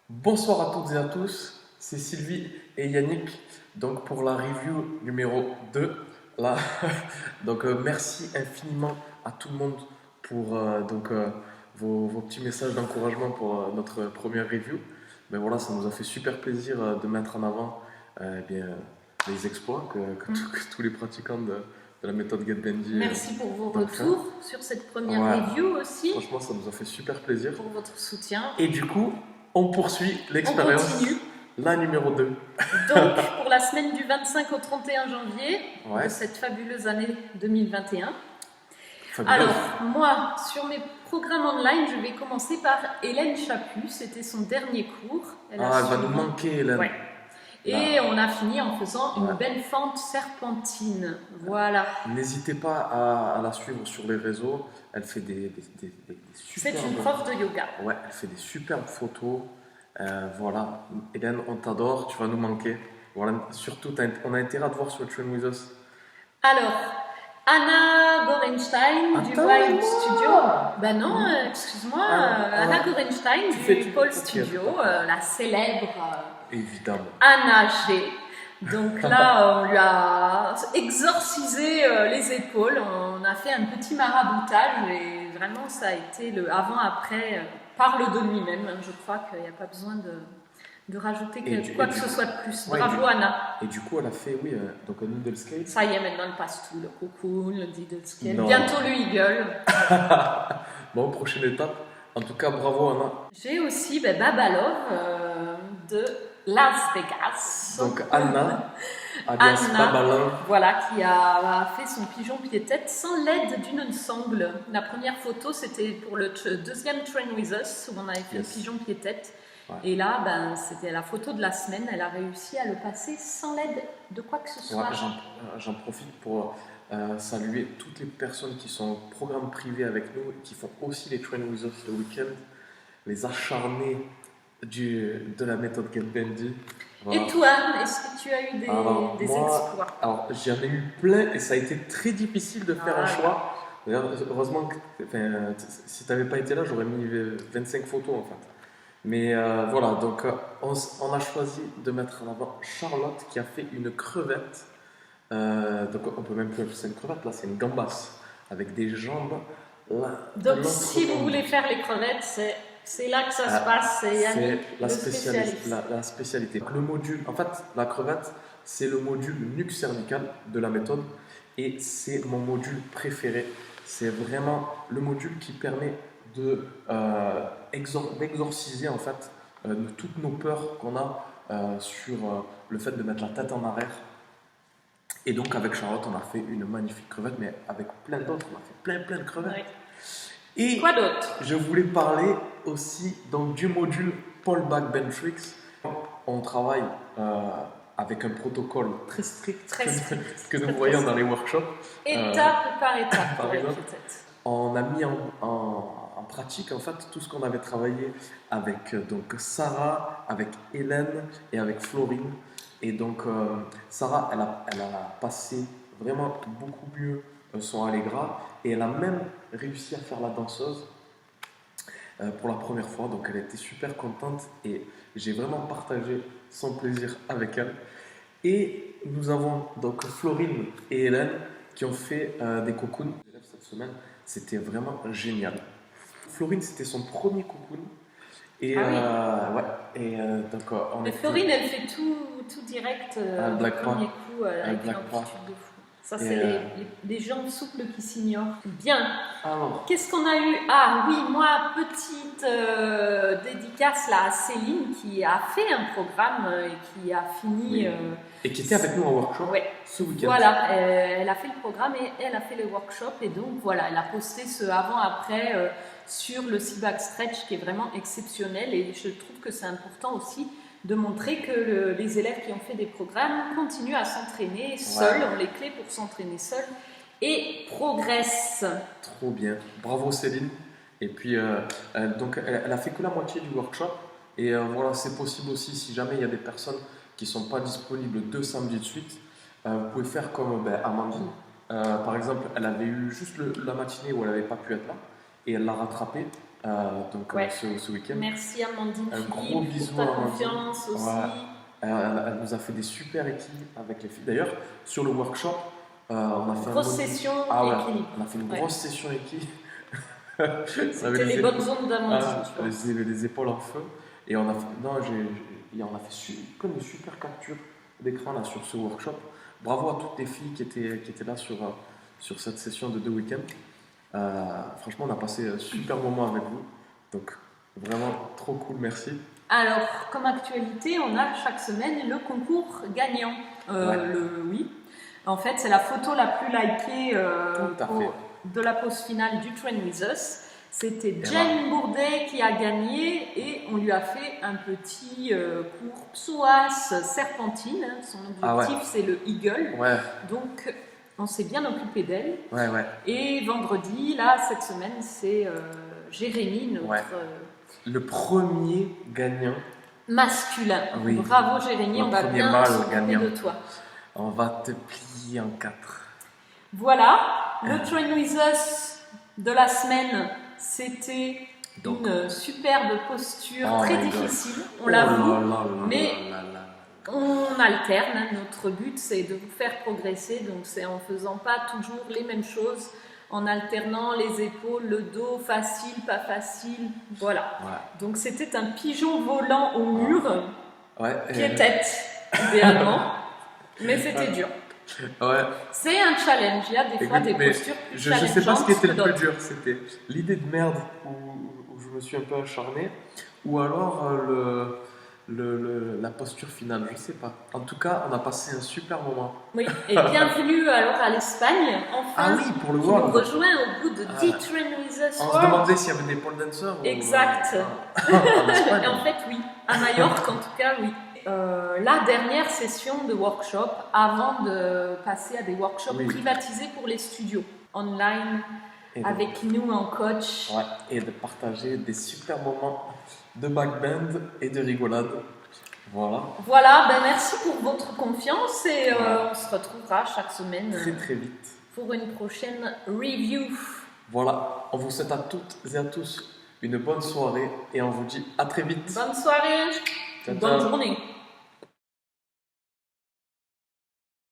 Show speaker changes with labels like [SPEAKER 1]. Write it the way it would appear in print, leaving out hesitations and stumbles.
[SPEAKER 1] Bonsoir à toutes et à tous, c'est Sylvie et Yannick donc pour la review numéro 2. Là, merci infiniment à tout le monde pour vos petits messages d'encouragement pour notre première review. Mais voilà, ça nous a fait super plaisir de mettre en avant les exploits que tous les pratiquants de la méthode GetBendy.
[SPEAKER 2] Merci pour vos retours sur cette première review aussi.
[SPEAKER 1] Franchement, ça nous a fait super plaisir.
[SPEAKER 2] Pour votre soutien.
[SPEAKER 1] Et du coup, on poursuit l'expérience.
[SPEAKER 2] On continue.
[SPEAKER 1] La numéro 2.
[SPEAKER 2] Donc, pour la semaine du 25 au 31 janvier de cette fabuleuse année 2021. Alors, moi, sur mes programmes online, je vais commencer par Hélène Chaput. C'était son dernier cours.
[SPEAKER 1] Elle va nous manquer, Hélène.
[SPEAKER 2] Ouais. Et on a fini en faisant une belle fente serpentine. Voilà.
[SPEAKER 1] N'hésitez pas à la suivre sur les réseaux. Elle fait des superbes...
[SPEAKER 2] C'est une prof de yoga.
[SPEAKER 1] Ouais, elle fait des superbes photos. Voilà. Hélène, on t'adore. Tu vas nous manquer. Voilà. Surtout, on a intérêt à te voir sur Train With Us.
[SPEAKER 2] Alors, Anna Gorenstein du Wild Studio. Ben non, excuse-moi. Anna Gorenstein du Pole Studio, la célèbre...
[SPEAKER 1] Évidemment.
[SPEAKER 2] Anna G. Donc là, on lui a exorcisé les épaules, on a fait un petit maraboutage et vraiment ça a été le avant-après, parle de lui-même. Je crois qu'il n'y a pas besoin de rajouter quoi que ce soit de plus. Bravo Anna.
[SPEAKER 1] Et du coup, elle a fait, donc un needle skate.
[SPEAKER 2] Ça y est, maintenant elle passe tout, le cocoon, le needle skate. Bientôt le eagle.
[SPEAKER 1] Bon, prochaine étape. En tout cas, bravo Anna.
[SPEAKER 2] J'ai aussi Babalov de Las Vegas.
[SPEAKER 1] Donc Anna, alias Babalov.
[SPEAKER 2] Voilà, qui a fait son pigeon pied-tête sans l'aide d'une ensemble. La première photo, c'était pour le deuxième Train With Us, où on avait fait le pigeon pied-tête. Ouais. Et là, c'était la photo de la semaine. Elle a réussi à le passer sans l'aide de quoi que ce soit.
[SPEAKER 1] Ouais, j'en profite pour saluer toutes les personnes qui sont en programme privé avec nous, qui font aussi les Train With Us le week-end, les acharnés de la méthode GetBendy.
[SPEAKER 2] Voilà. Et toi, est-ce que tu as eu des exploits?
[SPEAKER 1] Alors, j'en ai eu plein et ça a été très difficile de faire un choix. D'ailleurs, heureusement que si tu n'avais pas été là, j'aurais mis 25 photos en fait. Mais voilà, donc on a choisi de mettre en avant Charlotte qui a fait une crevette. Donc on peut même plus appeler ça une crevette, là c'est une gambasse avec des jambes.
[SPEAKER 2] Donc si vous voulez faire les crevettes, c'est là que ça se passe, c'est
[SPEAKER 1] la spécialité. Donc, le module, en fait, la crevette, c'est le module nuque cervicale de la méthode et c'est mon module préféré. C'est vraiment le module qui permet d'exorciser en fait toutes nos peurs qu'on a sur le fait de mettre la tête en arrière. Et donc avec Charlotte, on a fait une magnifique crevette, mais avec plein d'autres, on a fait plein de crevettes.
[SPEAKER 2] Oui.
[SPEAKER 1] Et
[SPEAKER 2] quoi d'autre?
[SPEAKER 1] Je voulais parler aussi donc, du module Pole Back Bend Tricks. On travaille avec un protocole très strict que nous voyons dans les workshops.
[SPEAKER 2] Étape par étape,
[SPEAKER 1] par exemple. On a mis en pratique en fait tout ce qu'on avait travaillé avec donc Sarah, avec Hélène et avec Florine. Et donc Sarah, elle a passé vraiment beaucoup mieux son Allegra et elle a même réussi à faire la danseuse pour la première fois. Donc elle était super contente et j'ai vraiment partagé son plaisir avec elle. Et nous avons donc Florine et Hélène qui ont fait des cocoons cette semaine. C'était vraiment génial. Florine, c'était son premier cocoon. Et
[SPEAKER 2] mais Florine, elle fait tout direct du premier coup avec une amplitude de fou. Ça, c'est les jambes souples qui s'ignorent. Bien. Qu'est-ce qu'on a eu? Ah oui, moi, petite dédicace là, à Céline qui a fait un programme et qui a fini...
[SPEAKER 1] et qui était avec nous en workshop ce week-end.
[SPEAKER 2] Voilà, elle a fait le programme et elle a fait le workshop. Et donc, voilà, elle a posté ce avant-après sur le C-Back Stretch qui est vraiment exceptionnel. Et je trouve que c'est important aussi de montrer que les élèves qui ont fait des programmes continuent à s'entraîner seuls, ont les clés pour s'entraîner seuls et progressent.
[SPEAKER 1] Trop bien, bravo Céline. Et puis, donc, elle a fait que la moitié du workshop. Et voilà, c'est possible aussi si jamais il y a des personnes qui ne sont pas disponibles 2 samedis de suite. Vous pouvez faire comme Amandine. Par exemple, elle avait eu juste la matinée où elle n'avait pas pu être là et elle l'a rattrapé
[SPEAKER 2] Ouais.
[SPEAKER 1] ce week-end.
[SPEAKER 2] Merci Amandine
[SPEAKER 1] Un gros
[SPEAKER 2] Philippe
[SPEAKER 1] bisou
[SPEAKER 2] pour ta
[SPEAKER 1] à Amandine.
[SPEAKER 2] confiance aussi.
[SPEAKER 1] Ouais. Elle nous a fait des super équipes avec les filles. D'ailleurs, sur le workshop, on a fait
[SPEAKER 2] Grosse session
[SPEAKER 1] Ah ouais,
[SPEAKER 2] équilibre.
[SPEAKER 1] on a fait une
[SPEAKER 2] Ouais.
[SPEAKER 1] grosse session équipe.
[SPEAKER 2] C'était les bonnes ondes d'Amandine, je pense.
[SPEAKER 1] Les épaules en feu. Et on a fait, non, on a fait plein de super captures d'écran là, sur ce workshop. Bravo à toutes les filles qui étaient là sur cette session de 2 week-ends. Franchement, on a passé un super moment avec vous. Donc, vraiment trop cool, merci.
[SPEAKER 2] Alors, comme actualité, on a chaque semaine le concours gagnant. Oui. En fait, c'est la photo la plus likée
[SPEAKER 1] Tout à fait.
[SPEAKER 2] de la pause finale du Train With Us. C'était
[SPEAKER 1] Et
[SPEAKER 2] Jane Bourdet qui a gagné et on lui a fait un petit cours psoas serpentine. Son objectif, c'est le Eagle.
[SPEAKER 1] Ouais,
[SPEAKER 2] Donc, on s'est bien occupé d'elle.
[SPEAKER 1] ouais.
[SPEAKER 2] Et vendredi, là, cette semaine, c'est Jérémy, notre
[SPEAKER 1] Le premier gagnant.
[SPEAKER 2] masculin.
[SPEAKER 1] Oui.
[SPEAKER 2] Bravo Jérémy,
[SPEAKER 1] Le
[SPEAKER 2] on va
[SPEAKER 1] premier
[SPEAKER 2] bien
[SPEAKER 1] mâle
[SPEAKER 2] s'occuper
[SPEAKER 1] gagnant.
[SPEAKER 2] de toi.
[SPEAKER 1] On va te plier en 4.
[SPEAKER 2] Voilà, le Train With Us de la semaine, c'était une superbe posture, très difficile, on l'avoue, mais on alterne. Notre but, c'est de vous faire progresser, donc c'est en faisant pas toujours les mêmes choses, en alternant les épaules, le dos, facile, pas facile, voilà.
[SPEAKER 1] Ouais.
[SPEAKER 2] Donc c'était un pigeon volant au mur, pied-tête, idéalement, mais c'était dur.
[SPEAKER 1] Ouais.
[SPEAKER 2] C'est un challenge, il y a des fois des postures plus
[SPEAKER 1] je sais pas ce qui était le plus
[SPEAKER 2] d'autres.
[SPEAKER 1] dur, c'était l'idée de merde où je me suis un peu acharné, ou alors la posture finale, je sais pas. En tout cas, on a passé un super moment.
[SPEAKER 2] Oui, et bienvenue alors à l'Espagne, enfin.
[SPEAKER 1] Ah oui, pour le
[SPEAKER 2] qui
[SPEAKER 1] World.
[SPEAKER 2] nous rejoint au bout de 10 Train With Us
[SPEAKER 1] On se
[SPEAKER 2] World.
[SPEAKER 1] demandait s'il y avait des pole dancers.
[SPEAKER 2] Exact.
[SPEAKER 1] En Espagne.
[SPEAKER 2] Et en fait, oui. À Majorque, en tout cas, oui. La dernière session de workshop avant de passer à des workshops privatisés pour les studios, online, avec nous en coach.
[SPEAKER 1] Ouais, et de partager des super moments de backband et de rigolade. Voilà,
[SPEAKER 2] Merci pour votre confiance et on se retrouvera chaque semaine
[SPEAKER 1] très vite
[SPEAKER 2] pour une prochaine review.
[SPEAKER 1] Voilà, on vous souhaite à toutes et à tous une bonne soirée et on vous dit à très vite.
[SPEAKER 2] Bonne soirée,
[SPEAKER 1] Ciao,
[SPEAKER 2] bonne
[SPEAKER 1] ciao.
[SPEAKER 2] journée.